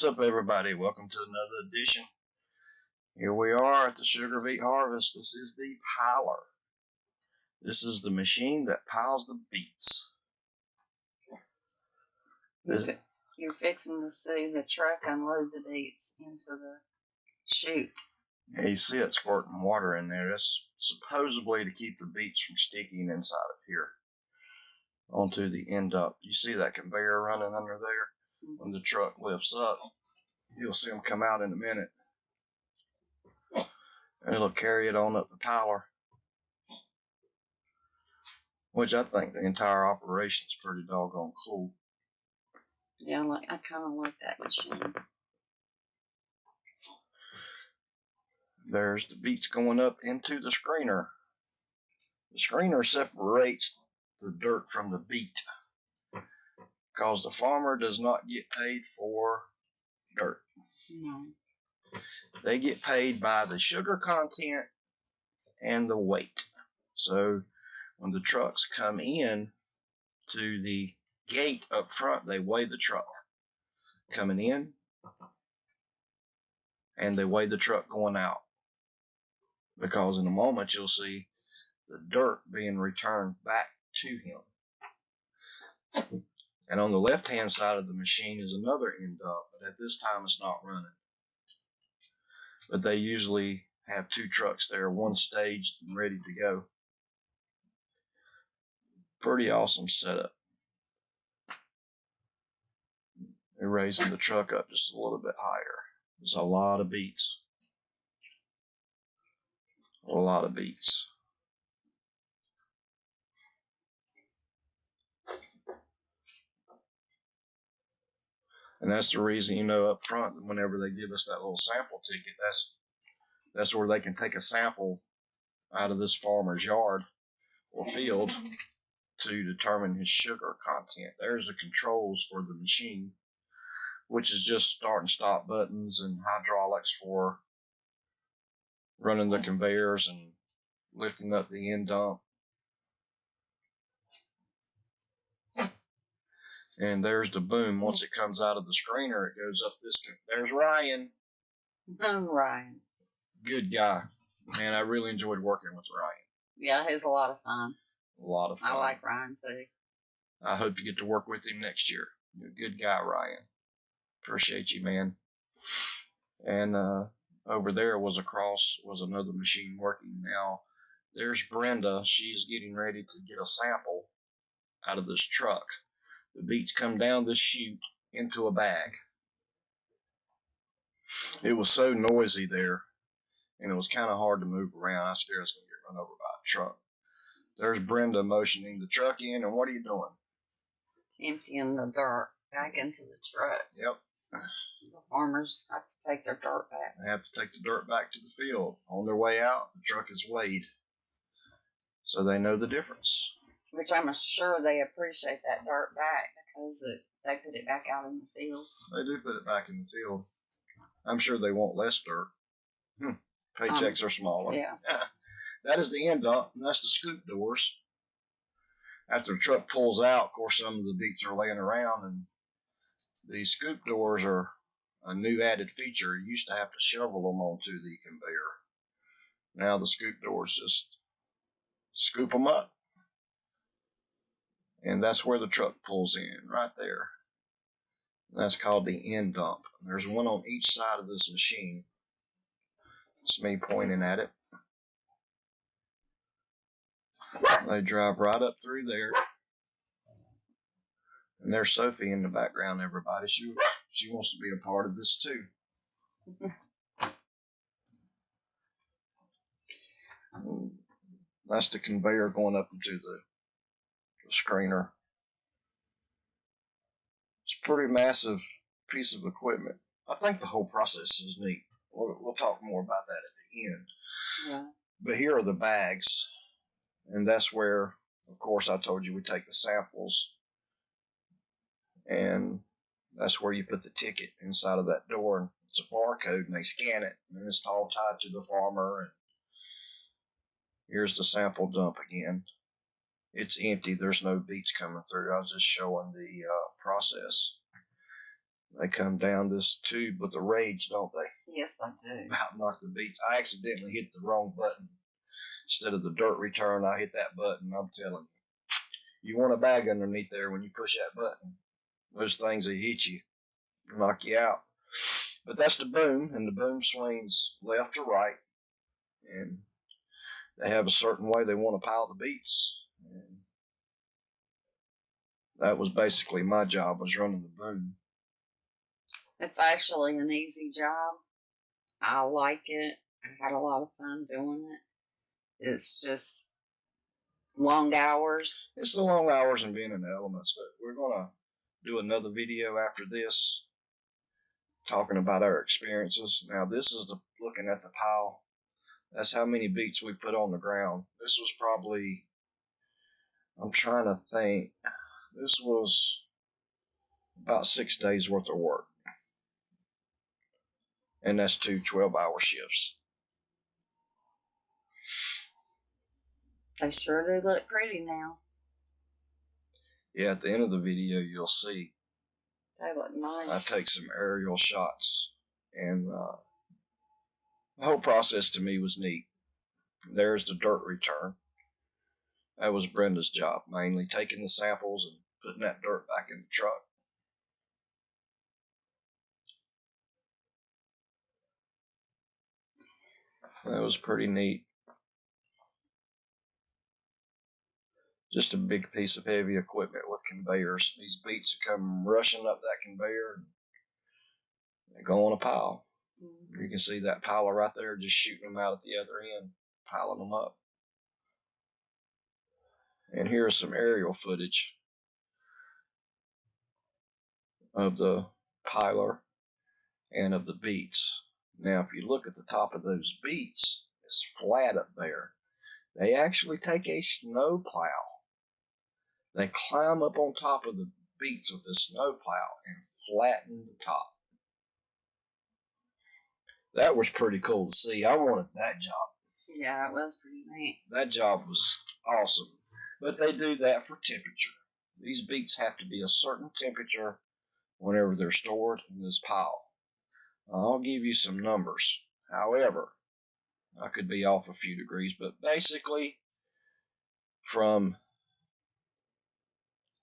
What's up, everybody? Welcome to another edition. Here we are at the sugar beet harvest. This is the piler. This is the machine that piles the beets. You're fixing to see the truck unload the beets into the chute. Yeah, you see it squirting water in there. That's supposedly to keep the beets from sticking inside of here onto the end up. You see that conveyor running under there? When the truck lifts up, you'll see them come out in a minute. And it'll carry it on up the piler, which I think the entire operation is pretty doggone cool. Yeah, I kind of like that machine. There's the beets going up into the screener. The screener separates the dirt from the beet because the farmer does not get paid for dirt. No. They get paid by the sugar content and the weight. So when the trucks come in to the gate up front, they weigh the truck coming in and they weigh the truck going out, because in a moment you'll see the dirt being returned back to him. And on the left hand side of the machine is another end up, but at this time it's not running. But they usually have two trucks there, one staged and ready to go. Pretty awesome setup. They're raising the truck up just a little bit higher. There's a lot of beets. A lot of beets. And that's the reason, up front, whenever they give us that little sample ticket, that's where they can take a sample out of this farmer's yard or field to determine his sugar content. There's the controls for the machine, which is just start and stop buttons and hydraulics for running the conveyors and lifting up the end dump. And there's the boom. Once it comes out of the screener, it goes up this. There's Ryan. I'm Ryan. Good guy. Man, I really enjoyed working with Ryan. Yeah, he's a lot of fun. A lot of fun. I like Ryan too. I hope you get to work with him next year. You're a good guy, Ryan. Appreciate you, man. And over there was another machine working now. There's Brenda. She is getting ready to get a sample out of this truck. The beets come down this chute into a bag. It was so noisy there, and it was kind of hard to move around. I scared I was going to get run over by a truck. There's Brenda motioning the truck in, and what are you doing? Emptying the dirt back into the truck. Yep. The farmers have to take their dirt back. They have to take the dirt back to the field. On their way out, the truck is weighed, so they know the difference. Which I'm sure they appreciate that dirt back, because they put it back out in the fields. They do put it back in the field. I'm sure they want less dirt. Paychecks are smaller. Yeah. That is the end dump, and that's the scoop doors. After the truck pulls out, of course, some of the beets are laying around, and the scoop doors are a new added feature. You used to have to shovel them onto the conveyor. Now the scoop doors just scoop them up. And that's where the truck pulls in, right there. That's called the end dump. There's one on each side of this machine. It's me pointing at it. They drive right up through there. And there's Sophie in the background, everybody. She wants to be a part of this too. That's the conveyor going up into the screener. It's a pretty massive piece of equipment. I think the whole process is neat. We'll talk more about that at the end. Yeah. But here are the bags. And that's where, of course, I told you we take the samples. And that's where you put the ticket inside of that door. And it's a barcode, and they scan it. And it's all tied to the farmer. And here's the sample dump again. It's empty. There's no beets coming through. I was just showing the process. They come down this tube with a rage, don't they? Yes, I do. About knock the beets. I accidentally hit the wrong button. Instead of the dirt return, I hit that button. I'm telling you, you want a bag underneath there when you push that button. Those things that hit you, knock you out. But that's the boom, and the boom swings left to right, and they have a certain way they want to pile the beets. And that was basically my job, was running the boom. It's actually an easy job. I like it. I had a lot of fun doing it. It's just long hours. It's the long hours and being in the elements, but we're going to do another video after this talking about our experiences. Now, this is looking at the pile. That's how many beets we put on the ground. This was probably, I'm trying to think, this was about 6 days worth of work. And that's 2 12-hour shifts. They sure do look pretty now. Yeah, at the end of the video, you'll see. They look nice. I take some aerial shots, and the whole process to me was neat. There's the dirt return. That was Brenda's job, mainly taking the samples and putting that dirt back in the truck. That was pretty neat. Just a big piece of heavy equipment with conveyors. These beets come rushing up that conveyor, and they go on a pile. Mm-hmm. You can see that piler right there, just shooting them out at the other end, piling them up. And here's some aerial footage of the piler and of the beets. Now, if you look at the top of those beets, it's flat up there. They actually take a snow plow. They climb up on top of the beets with the snow plow and flatten the top. That was pretty cool to see. I wanted that job. Yeah, it was pretty neat. That job was awesome. But they do that for temperature. These beets have to be a certain temperature whenever they're stored in this pile. I'll give you some numbers. However, I could be off a few degrees, but basically, from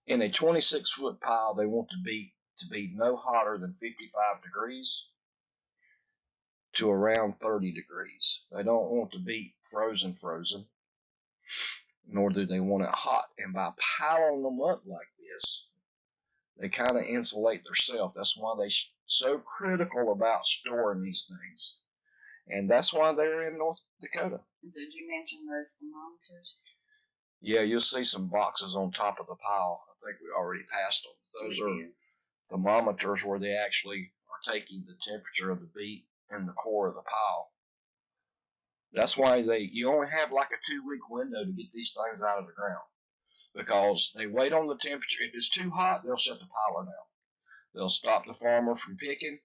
in a 26-foot pile, they want to be no hotter than 55 degrees to around 30 degrees. They don't want to be frozen, nor do they want it hot. And by piling them up like this, they kind of insulate themselves. That's why they're so critical about storing these things. And that's why they're in North Dakota. Did you mention those thermometers? Yeah, you'll see some boxes on top of the pile. I think we already passed them. Those are thermometers where they actually are taking the temperature of the beet in the core of the pile. That's why you only have like a 2-week window to get these things out of the ground, because they wait on the temperature. If it's too hot, they'll shut the piler down. They'll stop the farmer from picking.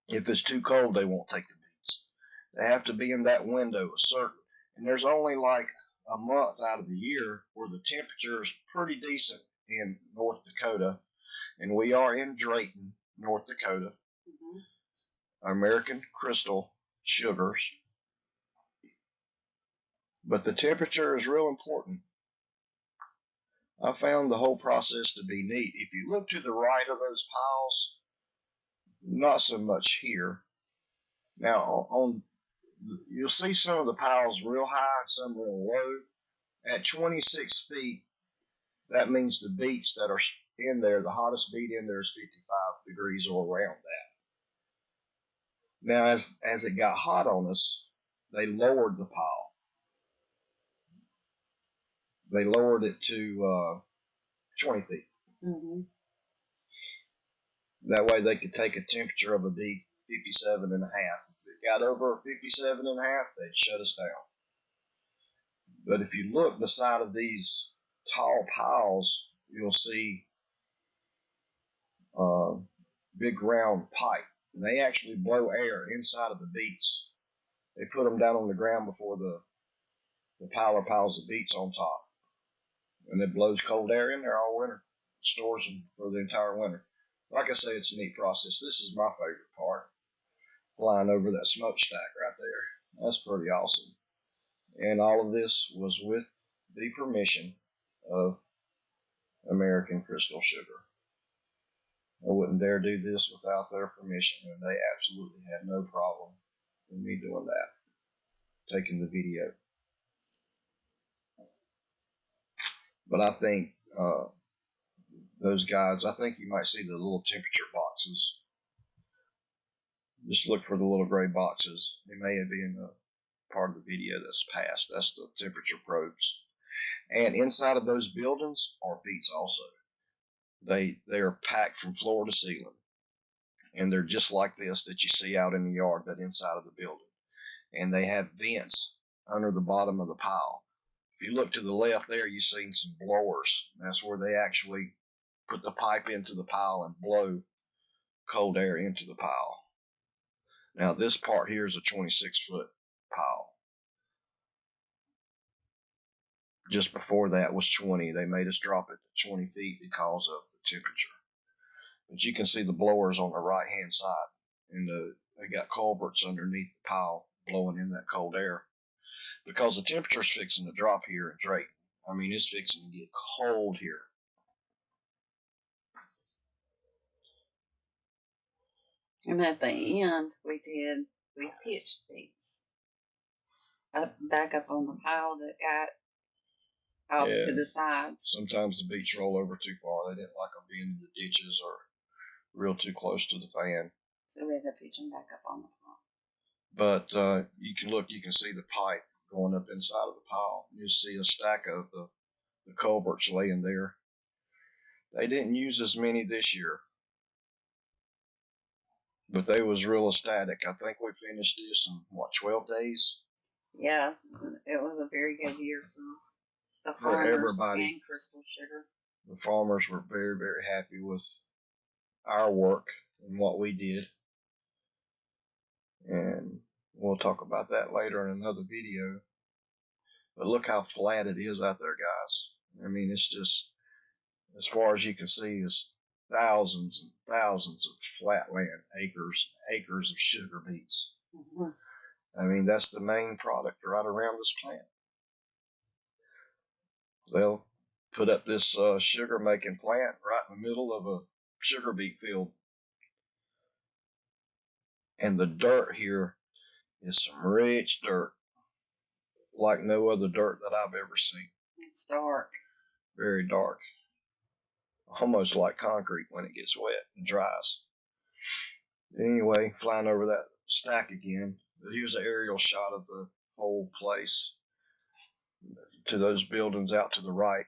If it's too cold, they won't take the beets. They have to be in that window a certain, and there's only like a month out of the year where the temperature is pretty decent in North Dakota, and we are in Drayton, North Dakota. Mm-hmm. American Crystal Sugars. But the temperature is real important. I found the whole process to be neat. If you look to the right of those piles, not so much here. Now, you'll see some of the piles real high and some real low. At 26 feet, that means the beets that are in there, the hottest beet in there is 55 degrees or around that. Now, as it got hot on us, they lowered the pile. They lowered it to 20 feet. Mm-hmm. That way they could take a temperature of a beet 57 and a half. If it got over 57 and a half, they'd shut us down. But if you look beside of these tall piles, you'll see a big round pipe. And they actually blow air inside of the beets. They put them down on the ground before the piler piles the beets on top. And it blows cold air in there all winter. It stores them for the entire winter. like I say, it's a neat process. This is my favorite part, flying over that smokestack right there. That's pretty awesome. And all of this was with the permission of American Crystal Sugar. I wouldn't dare do this without their permission, and they absolutely had no problem with me doing that, taking the video. But I think those guys, I think you might see the little temperature boxes. Just look for the little gray boxes. They may be in the part of the video that's passed. That's the temperature probes. And inside of those buildings are beets also. They are packed from floor to ceiling. And they're just like this that you see out in the yard, but inside of the building. And they have vents under the bottom of the pile. If you look to the left there, you see some blowers. That's where they actually put the pipe into the pile and blow cold air into the pile. Now this part here is a 26-foot pile. Just before that was 20. They made us drop it to 20 feet because of the temperature. But you can see the blowers on the right hand side, and they got culverts underneath the pile blowing in that cold air because the temperature's fixing to drop here in Drayton. I mean, it's fixing to get cold here. And at the end, we pitched these back up on the pile that got off to the sides. Sometimes the beets roll over too far. They didn't like them being in the ditches or real too close to the fan. So we had to pitch them back up on the pile. But you can see the pipe going up inside of the pile. You see a stack of the culverts laying there. They didn't use as many this year, but they was real ecstatic. I think we finished this in, 12 days? Yeah, it was a very good year for the For farmers everybody. and Crystal Sugar. The farmers were very, very happy with our work and what we did. And we'll talk about that later in another video. But look how flat it is out there, guys. I mean, it's just, as far as you can see, is thousands and thousands of flat land, acres and acres of sugar beets. Mm-hmm. I mean, that's the main product right around this plant. They'll put up this sugar making plant right in the middle of a sugar beet field. And the dirt here is some rich dirt, like no other dirt that I've ever seen. It's dark. Very dark. Almost like concrete when it gets wet and dries. Anyway, flying over that stack again. Here's an aerial shot of the whole place. To those buildings out to the right.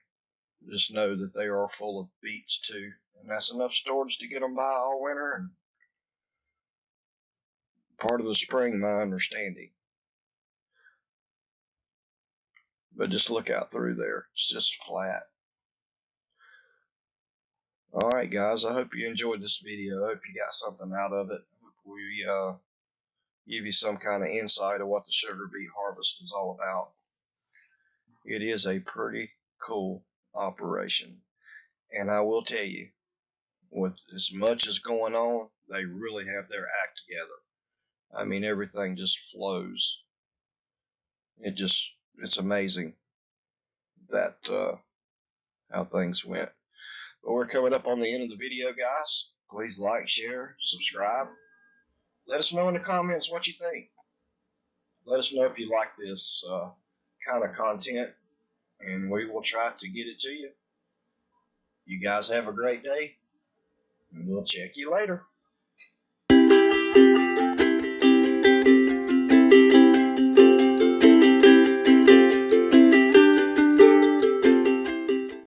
Just know that they are full of beets too. And that's enough storage to get them by all winter and part of the spring, my understanding. But just look out through there. It's just flat. Alright guys, I hope you enjoyed this video. I hope you got something out of it. I hope we give you some kind of insight of what the sugar beet harvest is all about. It is a pretty cool operation. And I will tell you, with as much as going on, they really have their act together. I mean, everything just flows. It's amazing that how things went. But we're coming up on the end of the video, guys. Please like, share, subscribe. Let us know in the comments what you think. Let us know if you like this kind of content, and we will try to get it to you. You guys have a great day, and we'll check you later.